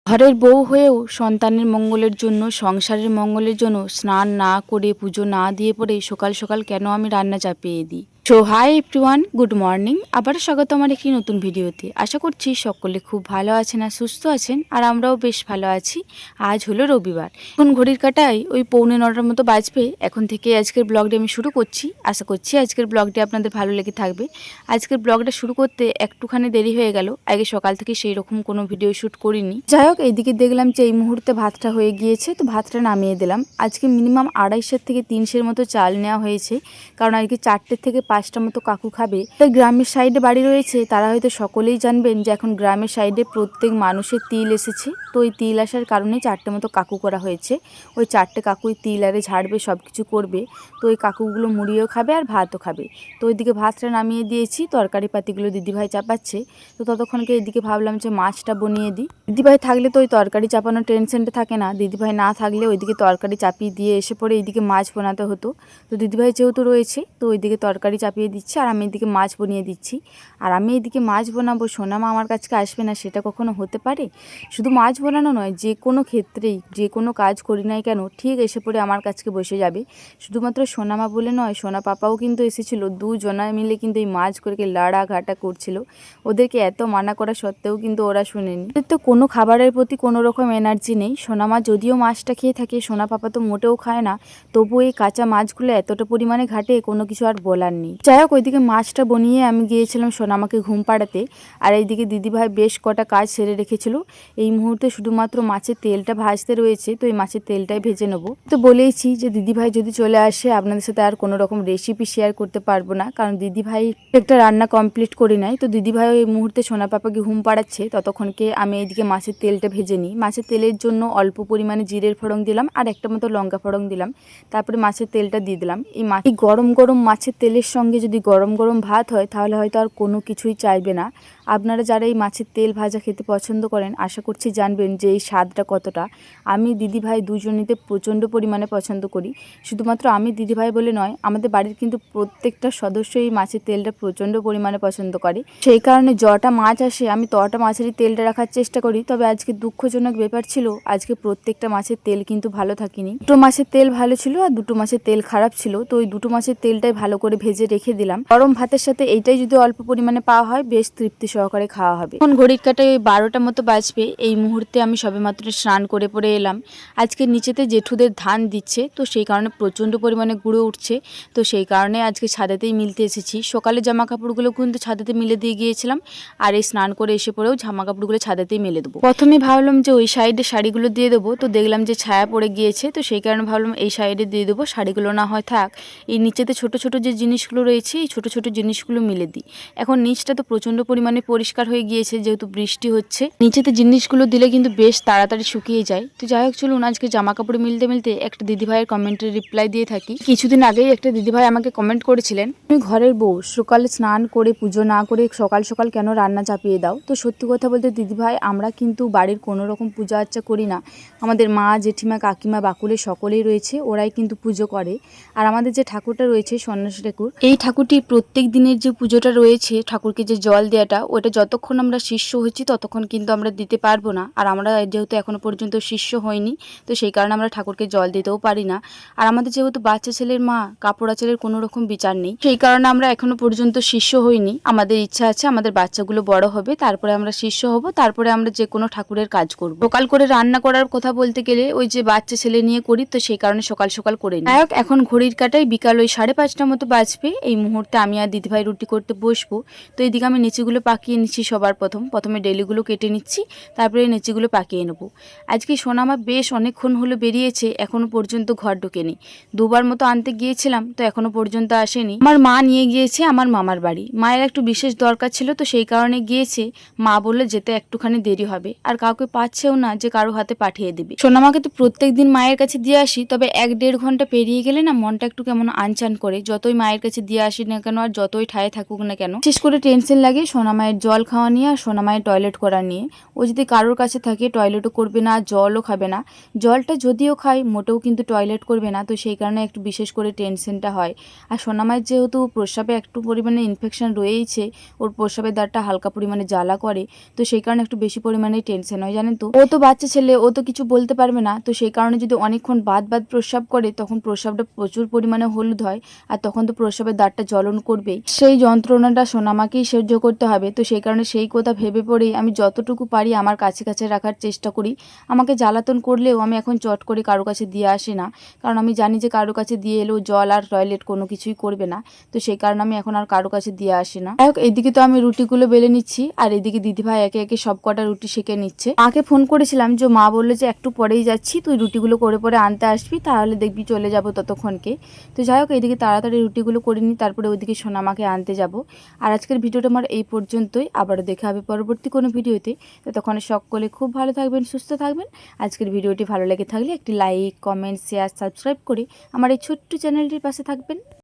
ঘরের বউ হয়েও সন্তানের মঙ্গলের জন্য, সংসারের মঙ্গলের জন্য স্নান না করে, পুজো না দিয়ে পরে সকাল সকাল কেন আমি রান্না চাপিয়ে দিই। So hi everyone, good morning. আবার স্বাগত আমার একটি নতুন ভিডিওতে। আশা করছি সকলে খুব ভালো আছেন আর সুস্থ আছেন, আর আমরাও বেশ ভালো আছি। আজ হলো রবিবার, এখন ঘড়ির কাঁটায় ওই 8:45 মতো বাজবে। এখন থেকে আজকের ব্লগটি আমি শুরু করছি। আশা করছি আজকের ব্লগটি আপনাদের ভালো লেগে থাকবে। আজকের ব্লগটা শুরু করতে একটুখানি দেরি হয়ে গেল, আগে সকাল থেকে সেই রকম কোনো ভিডিও শ্যুট করিনি। যাই হোক, এইদিকে দেখলাম যে এই মুহূর্তে ভাতটা হয়ে গিয়েছে, তো ভাতটা নামিয়ে দিলাম। আজকে মিনিমাম 250 থেকে 300 মতো চাল নেওয়া হয়েছে, কারণ আজকে 4টে থেকে 5টা মতো কাকু খাবে। তাই গ্রামের সাইডে বাড়ি রয়েছে, তারা হয়তো সকলেই জানবেন যে এখন গ্রামের সাইডে প্রত্যেক মানুষের তিল এসেছে। তো ওই তিল আসার কারণে 4টে মতো কাকু করা হয়েছে। ওই 4টে কাকুই তিল আরে ঝাড়বে, সব কিছু করবে। তো ওই কাকুগুলো মুড়িও খাবে আর ভাতও খাবে। তো ওইদিকে ভাতটা নামিয়ে দিয়েছি, তরকারি পাতিগুলো দিদিভাই চাপাচ্ছে। তো ততক্ষণকে এদিকে ভাবলাম যে মাছটা বনিয়ে দিই। দিদিভাই থাকলে তো ওই তরকারি চাপানোর টেনশনটা থাকে না, দিদিভাই না থাকলে ওইদিকে তরকারি চাপিয়ে দিয়ে এসে পরে এইদিকে মাছ বানাতে হতো। তো দিদিভাই যেহেতু রয়েছে, তো ওইদিকে তরকারি চাপিয়ে দিচ্ছে আর আমি এদিকে মাছ বনিয়ে দিচ্ছি। আর আমি এদিকে মাছ বানাবো, সোনামা আমার কাছে আসবে না, সেটা কখনো হতে পারে? শুধু মাছ বানানো নয়, যে কোনো ক্ষেত্রেই যে কোনো কাজ করি নাই কেন ঠিক এসে পড়ে আমার কাছে বসে যাবে। শুধুমাত্র সোনামা বলে নয়, সোনা পাপাও কিন্তু এসেছিল। দুজনায় মিলে কিন্তু এই মাছ করে লাড়া ঘাটা করছিল। ওদেরকে এত মানা করা সত্ত্বেও কিন্তু ওরা শুনেনি। ওদের তো কোনো খাবারের প্রতি কোনো রকম এনার্জি নেই। সোনামা যদিও মাছটা খেয়ে থাকে, সোনা পাপা তো মোটেও খায় না, তবুও এই কাঁচা মাছগুলো এতটা পরিমাণে ঘাটে, কোনো কিছু আর বলার নেই। যাই হোক, ওইদিকে মাছটা বনিয়ে আমি গিয়েছিলাম সোনামাকে ঘুম পাড়াতে। আর এইদিকে দিদিভাই বেশ কটা কাজ সেরে রেখেছিল। এই মুহূর্তে শুধুমাত্র মাছের তেলটা ভাজতে রয়েছে, তো এই মাছের তেলটাই ভেজে নেবো। তো বলেইছি যে দিদিভাই যদি চলে আসে আপনাদের সাথে আর কোনো রকম রেসিপি শেয়ার করতে পারবো না, কারণ দিদিভাই একটা রান্না কমপ্লিট করি নাই। তো দিদিভাই এই মুহূর্তে সোনা পাপাকে ঘুম পাড়াচ্ছে, ততক্ষণকে আমি এইদিকে মাছের তেলটা ভেজে নিই। মাছের তেলের জন্য অল্প পরিমাণে জিরের ফোড়ন দিলাম আর একটা মতো লঙ্কা ফোড়ন দিলাম, তারপরে মাছের তেলটা দিয়ে দিলাম। এই গরম গরম মাছের তেলের সঙ্গে যদি গরম গরম ভাত হয়, তাহলে হয়তো আর কোনো কিছুই চাইবে না। আপনারা যারা এই মাছের তেল ভাজা খেতে পছন্দ করেন, আশা করছি জানবেন যে এই স্বাদটা কতটা। আমি দিদিভাই দুজনেতে প্রচণ্ড পরিমাণে পছন্দ করি। শুধুমাত্র আমি দিদিভাই বলে নয়, আমাদের বাড়ির কিন্তু প্রত্যেকটা সদস্য এই মাছের তেলটা প্রচণ্ড পরিমাণে পছন্দ করে। সেই কারণে যটা মাছ আসে আমি তটা মাছেরই তেলটা রাখার চেষ্টা করি। তবে আজকে দুঃখজনক ব্যাপার ছিল, আজকে প্রত্যেকটা মাছের তেল কিন্তু ভালো থাকেনি। দুটো মাছের তেল ভালো ছিল আর দুটো মাছের তেল খারাপ ছিল। তো ওই দুটো মাছের তেলটাই ভালো করে ভেজে রেখে দিলাম। গরম ভাতের সাথে এইটাই যদি অল্প পরিমাণে পাওয়া হয়, বেশ তৃপ্তি সহকারে খাওয়া হবে। এখন ঘড়ির কাঁটায় 12টা মতো বাজবে। এই মুহূর্তে আমি সবেমাত্র স্নান করে পড়ে এলাম। আজকে নিচেতে জেঠুদের ধান দিচ্ছে, তো সেই কারণে প্রচণ্ড পরিমাণে গুঁড়ো উঠছে। তো সেই কারণে আজকে ছাদেতেই মিলতে এসেছি। সকালে জামা কাপড়গুলো কিন্তু ছাদেতে মিলে দিয়ে গিয়েছিলাম, আর এই স্নান করে এসে পরেও জামা কাপড়গুলো ছাদেতেই মেলে দেবো। প্রথমে ভাবলাম যে ওই সাইডে শাড়িগুলো দিয়ে দেবো, তো দেখলাম যে ছায়া পড়ে গিয়েছে, তো সেই কারণে ভাবলাম এই সাইডে দিয়ে দেবো, শাড়িগুলো না হয় থাক। এই নিচেতে ছোট ছোট যে জিনিসগুলো রয়েছে, এই ছোট ছোট জিনিসগুলো মিলে দিই। এখন নিচটা তো প্রচণ্ড পরিমাণে পরিষ্কার হয়ে গিয়েছে, যেহেতু বৃষ্টি হচ্ছে। নিচেতে জিনিসগুলো দিলে কিন্তু বেশ তাড়াতাড়ি শুকিয়ে যায়। তো যাই হোক, চলুন আজকে জামা কাপড় মিলতে মিলতে একটা দিদিভাইয়ের কমেন্টের রিপ্লাই দিয়ে থাকি। কিছুদিন আগেই একটা দিদিভাই আমাকে কমেন্ট করেছিলেন, তুমি ঘরের বউ সকালে স্নান করে পুজো না করে সকাল সকাল কেন রান্না চাপিয়ে দাও? তো সত্যি কথা বলতে দিদিভাই, আমরা কিন্তু বাড়ির কোনো রকম পূজা আর্চা করি না। আমাদের মা, জেঠিমা, কাকিমা, বাকুলে সকলেই রয়েছে, ওরাই কিন্তু পুজো করে। আর আমাদের যে ঠাকুরটা রয়েছে সন্ন্যাসী ঠাকুর, এই ঠাকুরটির প্রত্যেক দিনের যে পুজোটা রয়েছে, ঠাকুরকে যে জল দেওয়াটা, ওটা যতক্ষণ আমরা শিষ্য হচ্ছি ততক্ষণ কিন্তু আমরা দিতে পারবো না। আর আমরা যেহেতু এখনো পর্যন্ত শিষ্য হয়নি, তো সেই কারণে আমরা ঠাকুরকে জল দিতেও পারি না। আর আমাদের যেহেতু বাচ্চা ছেলের মা, কাপড় আচারের কোনো রকম বিচার নেই, সেই কারণে আমরা এখনো পর্যন্ত শিষ্য হইনি। আমাদের ইচ্ছা আছে আমাদের বাচ্চাগুলো বড় হবে, তারপরে আমরা শিষ্য হব, তারপরে আমরা যে কোনো ঠাকুরের কাজ করব। সকাল করে রান্না করার কথা বলতে গেলে ওই যে বাচ্চা ছেলে নিয়ে করি, তো সেই কারণে সকাল সকাল করে নিই। এখন ঘড়ির কাঁটায় বিকাল ওই 5:30 মতো বাজবে। এই মুহূর্তে আমি আর দিদিভাই রুটি করতে বসবো। তো এইদিকে আমি নিচিগুলো পাকিয়ে নিচ্ছি। সবার প্রথমে ডেলিগুলো কেটে নিচ্ছি, তারপরে নিচিগুলো পাকিয়ে নেবো। আজকে সোনামা বেশ অনেকক্ষণ হলো বেরিয়েছে, এখনো পর্যন্ত ঘর ঢোকেনি। দুবার মতো আনতে গিয়েছিলাম, তো এখনো পর্যন্ত আসেনি। আমার মা নিয়ে গিয়েছে আমার মামার বাড়ি, মায়ের একটু বিশেষ দরকার ছিল, তো সেই কারণে গিয়েছে। মা বললে যেতে একটুখানি দেরি হবে, আর কাউকে পাচ্ছেও না যে কারো হাতে পাঠিয়ে দিবে। সোনামাকে তো প্রত্যেক দিন মায়ের কাছে দিয়ে আসি, তবে 1-1.5 ঘন্টা পেরিয়ে গেলে না মনটা একটু কেমন আনচান করে। যতই মায়ের কাছে দিয়ে আসি না কেন আর যতই ঠায়ে থাকুক না কেন, বিশেষ করে টেনশন লাগে সোনামা সোনামায়ের জল খাওয়া নিয়ে আর সোনামায়ের টয়লেট করা নিয়ে। ও যদি কারোর কাছে থাকে টয়লেটও করবে না, জলও খাবে না। জলটা যদিও খায় মোটেও কিন্তু টয়লেট করবে না, তো সেই কারণে একটু বিশেষ করে টেনশনটা হয়। আর সোনামায়ের যেহেতু প্রস্রাবে একটু পরিমাণে ইনফেকশন রয়েইছে, ওর প্রস্রাবের দ্বারটা হালকা পরিমাণে জ্বালা করে, তো সেই কারণে একটু বেশি পরিমাণে টেনশন হয় জানেন তো। ও তো বাচ্চা ছেলে, ও তো কিছু বলতে পারবে না, তো সেই কারণে যদি অনেকক্ষণ বাদ প্রস্রাব করে তখন প্রস্রাবটা প্রচুর পরিমাণে হলুদ হয়, আর তখন তো প্রস্রাবের দ্বারটা জ্বলন করবেই। সেই যন্ত্রণাটা সোনামাকেই সহ্য করতে হবে, তো সেই কারণে সেই কথা ভেবে পড়েই আমি যতটুকু পারি আমার কাছে কাছে রাখার চেষ্টা করি। আমাকে জ্বালাতন করলেও আমি এখন চট করে কারো কাছে দিয়ে আসি না, কারণ আমি জানি যে কারো কাছে দিয়ে এলেও জল আর টয়লেট কোনো কিছুই করবে না, তো সেই কারণে আমি এখন আর কারো কাছে দিয়ে আসি না। এদিকে তো আমি রুটিগুলো বেলে নিচ্ছি, আর এদিকে দিদিভাই একে একে সব কটা রুটি সেঁকে নিচ্ছে। মাকে ফোন করেছিলাম, যে মা বললো যে একটু পরেই যাচ্ছি, তুই রুটিগুলো করে পরে আনতে আসবি, তাহলে দেখবি চলে যাবো ততক্ষণকে। তো যাই হোক, এদিকে তাড়াতাড়ি রুটিগুলো করে নিই, তারপরে ওইদিকে সোনামাকে আনতে যাব। আর আজকের ভিডিওটা আমার এই পর্যন্তই, আবারও দেখা হবে পরবর্তী কোনো ভিডিওতে। ততক্ষণ সকলে খুব ভালো থাকবেন, সুস্থ থাকবেন। আজকের ভিডিওটি ভালো লেগে থাকলে একটি লাইক, কমেন্ট, শেয়ার, সাবস্ক্রাইব করে আমার এই ছোট্ট চ্যানেলটির পাশে থাকবেন।